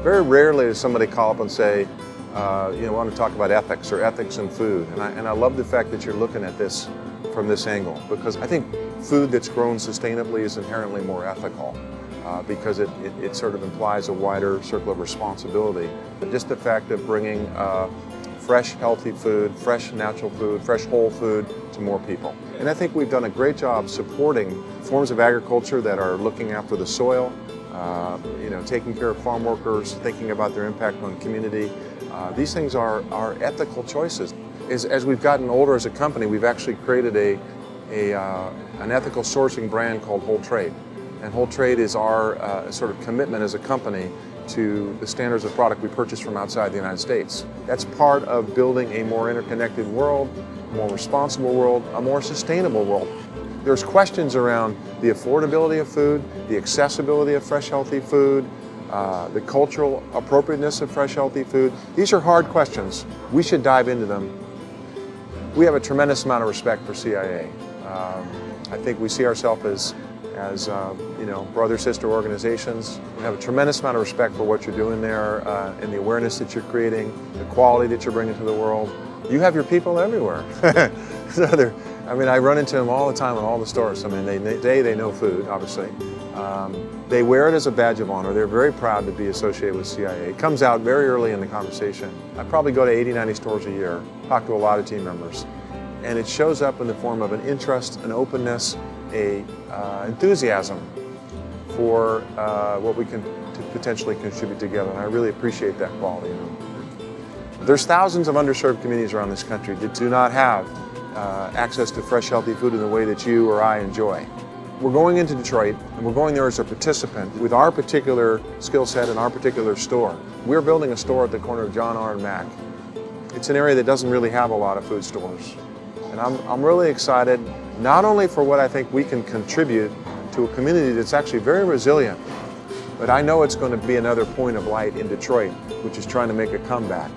Very rarely does somebody call up and say, you know, want to talk about ethics or ethics in food. And I love the fact that you're looking at this from this angle, because I think food that's grown sustainably is inherently more ethical because it sort of implies a wider circle of responsibility. But just the fact of bringing fresh, healthy food, fresh, natural food, fresh, whole food to more people. And I think we've done a great job supporting forms of agriculture that are looking after the soil, you know, taking care of farm workers, thinking about their impact on community. These things are ethical choices. As we've gotten older as a company, we've actually created an ethical sourcing brand called Whole Trade. And Whole Trade is our sort of commitment as a company to the standards of product we purchase from outside the United States. That's part of building a more interconnected world, a more responsible world, a more sustainable world. There's questions around the affordability of food, the accessibility of fresh, healthy food, the cultural appropriateness of fresh, healthy food. These are hard questions. We should dive into them. We have a tremendous amount of respect for CIA. I think we see ourselves as you know, brother-sister organizations. We have a tremendous amount of respect for what you're doing there and the awareness that you're creating, the quality that you're bringing to the world. You have your people everywhere. So I mean, I run into them all the time in all the stores. I mean, they know food, obviously. They wear it as a badge of honor. They're very proud to be associated with CIA. It comes out very early in the conversation. I probably go to 80, 90 stores a year, talk to a lot of team members. And it shows up in the form of an interest, an openness, a enthusiasm for what we can potentially contribute together. And I really appreciate that quality. There's thousands of underserved communities around this country that do not have access to fresh, healthy food in the way that you or I enjoy. We're going into Detroit, and we're going there as a participant with our particular skill set and our particular store. We're building a store at the corner of John R. and Mack. It's an area that doesn't really have a lot of food stores. And I'm really excited, not only for what I think we can contribute to a community that's actually very resilient, but I know it's going to be another point of light in Detroit, which is trying to make a comeback.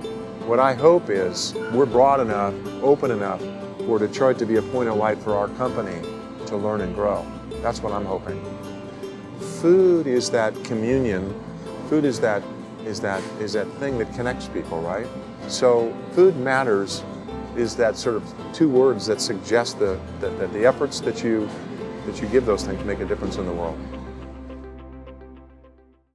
What I hope is we're broad enough, open enough for Detroit to be a point of light for our company to learn and grow. That's what I'm hoping. Food is that communion. Food is that thing that connects people, right? So food matters is that sort of two words that suggest that the efforts that you give those things make a difference in the world.